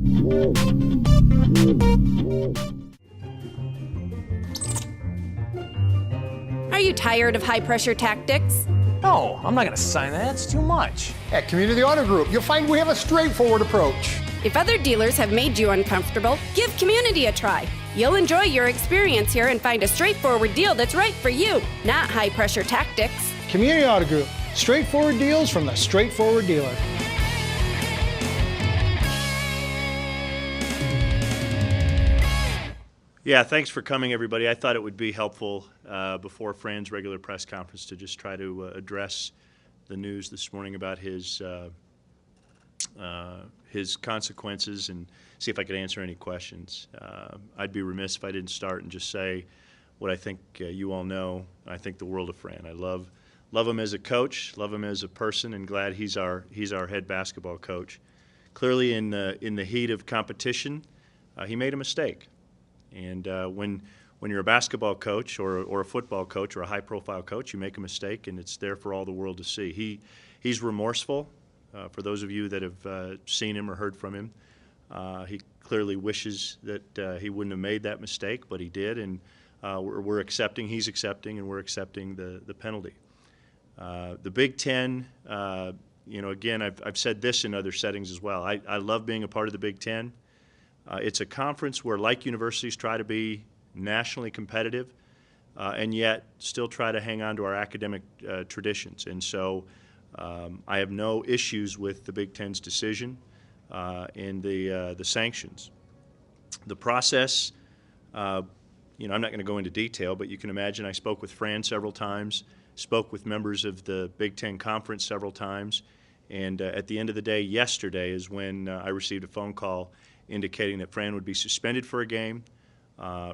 Are you tired of high-pressure tactics? No, I'm not going to sign that. It's too much. At Community Auto Group, you'll find we have a straightforward approach. If other dealers have made you uncomfortable, give Community a try. You'll enjoy your experience here and find a straightforward deal that's right for you, not high-pressure tactics. Community Auto Group, straightforward deals from the straightforward dealer. Yeah, thanks for coming, everybody. I thought it would be helpful before Fran's regular press conference to just try to address the news this morning about his consequences and see if I could answer any questions. I'd be remiss if I didn't start and just say what I think you all know. I think the world of Fran. I love him as a coach, love him as a person, and glad he's our head basketball coach. Clearly, in the heat of competition, he made a mistake. And when you're a basketball coach or a football coach or a high-profile coach, you make a mistake, and it's there for all the world to see. He's remorseful. For those of you that have seen him or heard from him, he clearly wishes that he wouldn't have made that mistake, but he did, and we're accepting. He's accepting, and we're accepting the penalty. The Big Ten, again, I've said this in other settings as well. I love being a part of the Big Ten. It's a conference where, like universities, try to be nationally competitive and yet still try to hang on to our academic traditions. And so I have no issues with the Big Ten's decision and the sanctions. The process, I'm not going to go into detail, but you can imagine I spoke with Fran several times, spoke with members of the Big Ten Conference several times, and at the end of the day yesterday is when I received a phone call indicating that Fran would be suspended for a game,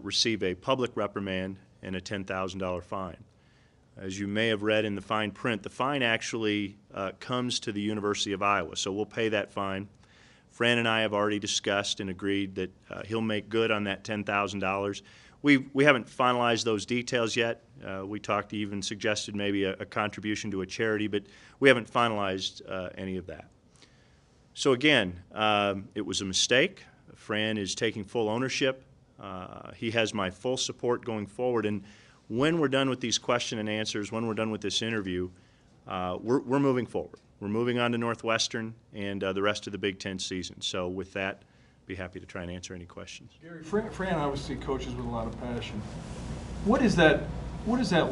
receive a public reprimand, and a $10,000 fine. As you may have read in the fine print, the fine actually comes to the University of Iowa, so we'll pay that fine. Fran and I have already discussed and agreed that he'll make good on that $10,000. We haven't finalized those details yet. We talked, even suggested maybe a contribution to a charity, but we haven't finalized any of that. So again, it was a mistake. Fran is taking full ownership. He has my full support going forward. And when we're done with these question and answers, when we're done with this interview, we're moving forward. We're moving on to Northwestern and the rest of the Big Ten season. So with that, be happy to try and answer any questions. Gary, Fran obviously coaches with a lot of passion. What is that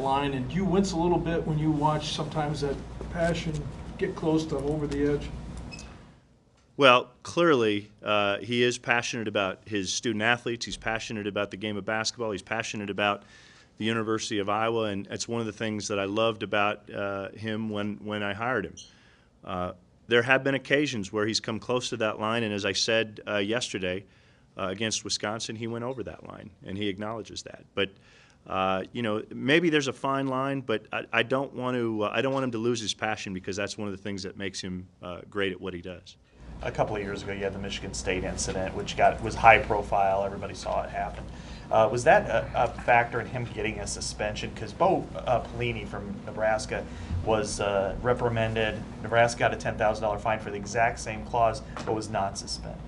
line, and do you wince a little bit when you watch sometimes that passion get close to over the edge? Well, clearly, he is passionate about his student athletes. He's passionate about the game of basketball. He's passionate about the University of Iowa, and it's one of the things that I loved about him when I hired him. There have been occasions where he's come close to that line, and as I said yesterday against Wisconsin, he went over that line, and he acknowledges that. But maybe there's a fine line, but I don't want him to lose his passion, because that's one of the things that makes him great at what he does. A couple of years ago, you had the Michigan State incident, which was high profile. Everybody saw it happen. Was that a factor in him getting a suspension? Because Bo Pelini from Nebraska was reprimanded. Nebraska got a $10,000 fine for the exact same clause, but was not suspended.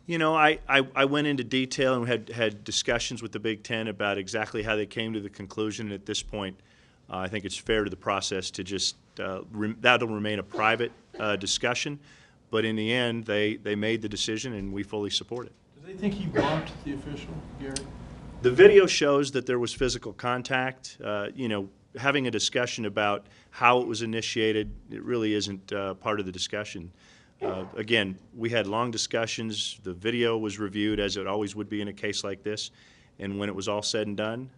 I went into detail and had discussions with the Big Ten about exactly how they came to the conclusion. And at this point, I think it's fair to the process to just that'll remain a private discussion. But in the end, they made the decision, and we fully support it. Do they think he bumped the official, Gary? The video shows that there was physical contact. Having a discussion about how it was initiated, it really isn't part of the discussion. Again, we had long discussions. The video was reviewed, as it always would be in a case like this. And when it was all said and done,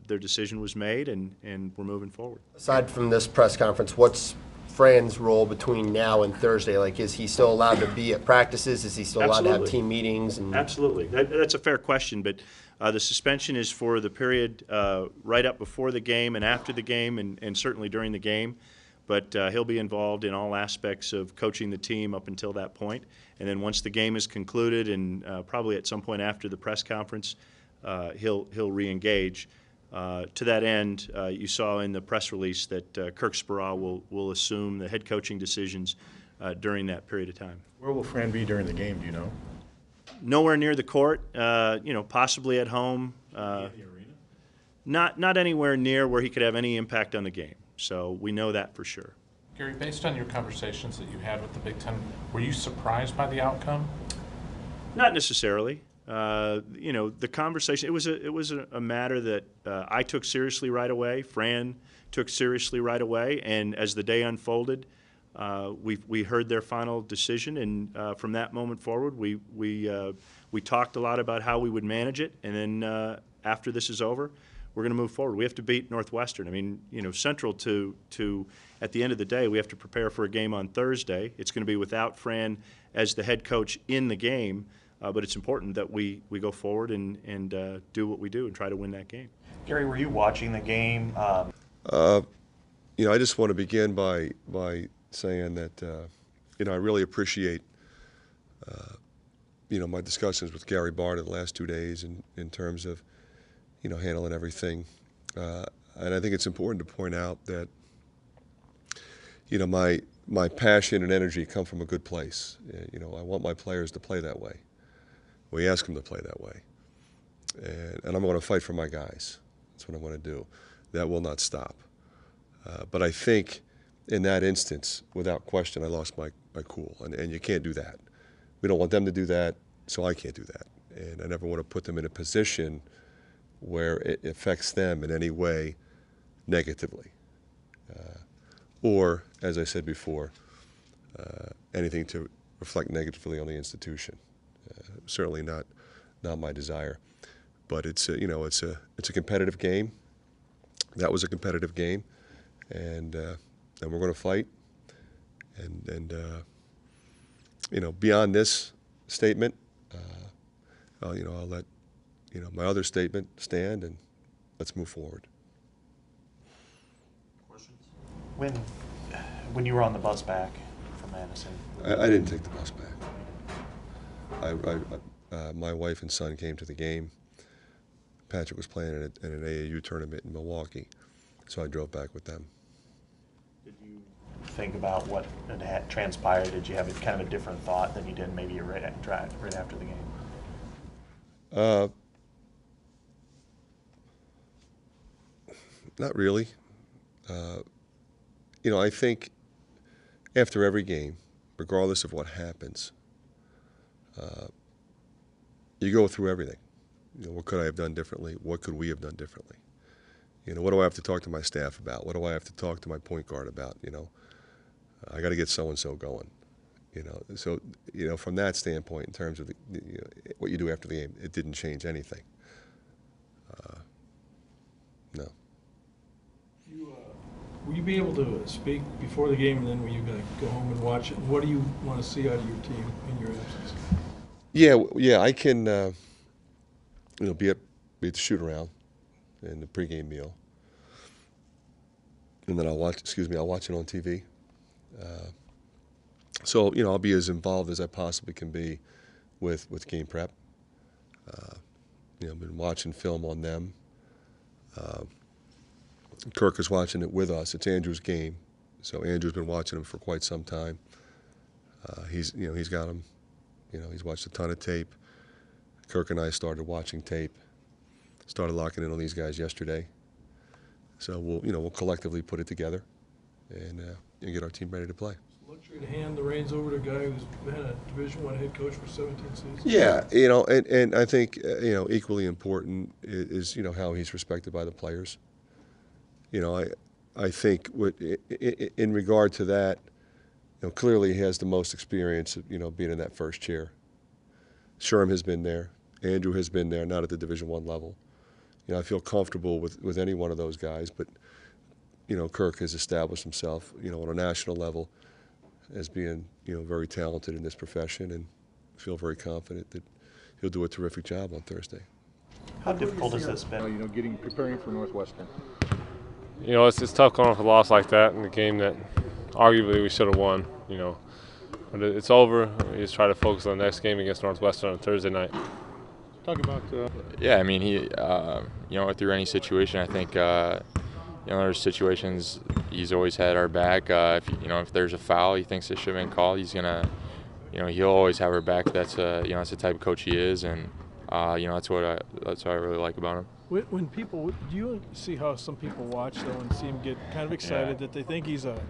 their decision was made, and we're moving forward. Aside from this press conference, what's Fran's role between now and Thursday? Like, is he still allowed to be at practices? Is he still allowed to have team meetings? Absolutely. That's a fair question, but the suspension is for the period right up before the game and after the game, and certainly during the game. But he'll be involved in all aspects of coaching the team up until that point. And then once the game is concluded, and probably at some point after the press conference, he'll re-engage. To that end, you saw in the press release that Kirk Sperall will assume the head coaching decisions during that period of time. Where will Fran be during the game, do you know? nowhere near the court, possibly at home. Not anywhere near where he could have any impact on the game. So we know that for sure. Gary, based on your conversations that you had with the Big Ten, were you surprised by the outcome? Not necessarily. The conversation, it was a matter that I took seriously right away. Fran took seriously right away. And as the day unfolded, we heard their final decision. And from that moment forward, we talked a lot about how we would manage it. And then after this is over, we're going to move forward. We have to beat Northwestern. I mean, central to at the end of the day, we have to prepare for a game on Thursday. It's going to be without Fran as the head coach in the game, but it's important that we go forward and do what we do and try to win that game. Gary, were you watching the game? I just want to begin by saying that I really appreciate my discussions with Gary Barta the last 2 days in terms of handling everything. And I think it's important to point out that, my passion and energy come from a good place. I want my players to play that way. We ask them to play that way. And I'm going to fight for my guys. That's what I'm going to do. That will not stop. But I think in that instance, without question, I lost my cool. And you can't do that. We don't want them to do that, so I can't do that. And I never want to put them in a position where it affects them in any way negatively. Or, as I said before, anything to reflect negatively on the institution. Certainly not my desire. But it's a competitive game. That was a competitive game, and we're going to fight. And beyond this statement, I'll let my other statement stand, and let's move forward. When you were on the bus back from Madison? I didn't take the bus back. My wife and son came to the game. Patrick was playing in an AAU tournament in Milwaukee, so I drove back with them. Did you think about what had transpired? Did you have kind of a different thought than you did maybe right after the game? Not really. I think after every game, regardless of what happens, you go through everything. What could I have done differently? What could we have done differently? What do I have to talk to my staff about? What do I have to talk to my point guard about? I got to get so-and-so going. So, from that standpoint, in terms of what you do after the game, it didn't change anything. No. Will you be able to speak before the game, and then will you go home and watch it? What do you want to see out of your team in your absence? Yeah, I can. Be at the shoot around and the pregame meal, and then I'll watch it on TV. So I'll be as involved as I possibly can be with game prep. I've been watching film on them. Kirk is watching it with us. It's Andrew's game, so Andrew's been watching him for quite some time. He's got him. He's watched a ton of tape. Kirk and I started watching tape. Started locking in on these guys yesterday. So we'll collectively put it together and get our team ready to play. Luxury to hand the reins over to a guy who's been a Division I head coach for 17 seasons. Yeah, and I think equally important is how he's respected by the players. I think in regard to that, clearly he has the most experience of being in that first chair. Sherm has been there. Andrew has been there, not at the Division I level. I feel comfortable with any one of those guys, but Kirk has established himself on a national level as being very talented in this profession, and feel very confident that he'll do a terrific job on Thursday. How difficult has this been? Preparing for Northwestern. It's tough going off a loss like that in a game that arguably we should have won. But it's over. We just try to focus on the next game against Northwestern on Thursday night. Talk about. Yeah, I mean, he, through any situation, I think, there's situations he's always had our back. If there's a foul he thinks it should have been called, he's gonna you know, he'll always have our back. That's you know, that's the type of coach he is, and you know, that's what I really like about him. When people, do you see how some people watch though and see him get kind of excited that they think he's a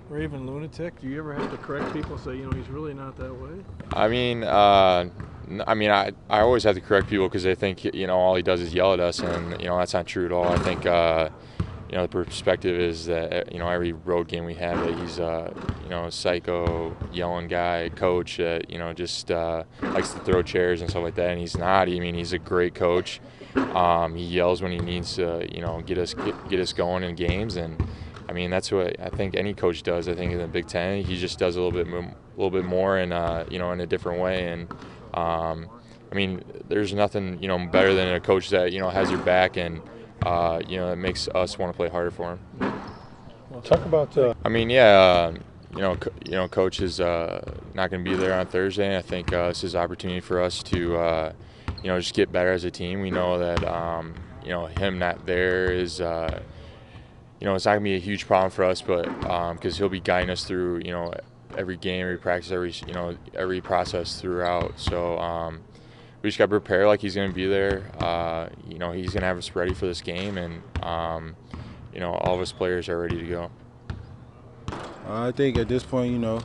raving lunatic? Do you ever have to correct people and say, you know, he's really not that way? I mean, I always have to correct people because they think, you know, all he does is yell at us, and you know, that's not true at all. I think you know, the perspective is that, you know, every road game we have, that he's you know, a psycho yelling guy, coach that, you know, just likes to throw chairs and stuff like that, and he's not. I mean, he's a great coach. He yells when he needs to, you know, get us going in games, and I mean, that's what I think any coach does. I think in the Big Ten, he just does a little bit more, and you know, in a different way. And I mean, there's nothing, you know, better than a coach that, you know, has your back, and you know, it makes us want to play harder for him. Talk about. I mean, yeah, you know, coach is not going to be there on Thursday. I think this is an opportunity for us to, you know, just get better as a team. We know that, you know, him not there is, you know, it's not going to be a huge problem for us, but because he'll be guiding us through, you know, every game, every practice, you know, every process throughout. So we just got to prepare like he's going to be there. You know, he's going to have us ready for this game, and you know, all of us players are ready to go. I think at this point, you know,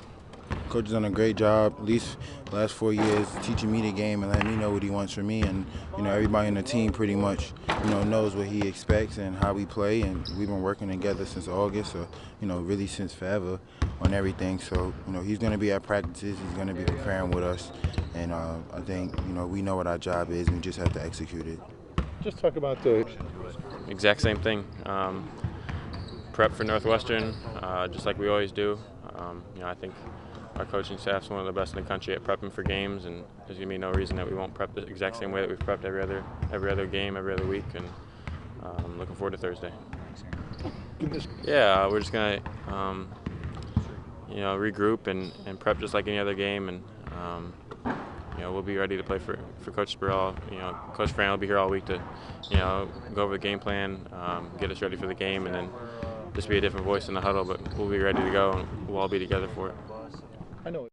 coach has done a great job, at least the last 4 years, teaching me the game and letting me know what he wants from me. And, you know, everybody in the team pretty much, you know, knows what he expects and how we play. And we've been working together since August, or, you know, really since forever on everything. So, you know, he's going to be at practices. He's going to be preparing with us. And I think, you know, we know what our job is, and we just have to execute it. Just talk about the exact same thing. Prep for Northwestern, just like we always do. You know, I think our coaching staff's one of the best in the country at prepping for games, and there's gonna be no reason that we won't prep the exact same way that we've prepped every other game, every other week, and looking forward to Thursday. Yeah, we're just gonna you know, regroup and prep just like any other game, and you know, we'll be ready to play for Coach Sproul. You know, Coach Fran will be here all week to, you know, go over the game plan, get us ready for the game, and then just be a different voice in the huddle, but we'll be ready to go, and we'll all be together for it. I know.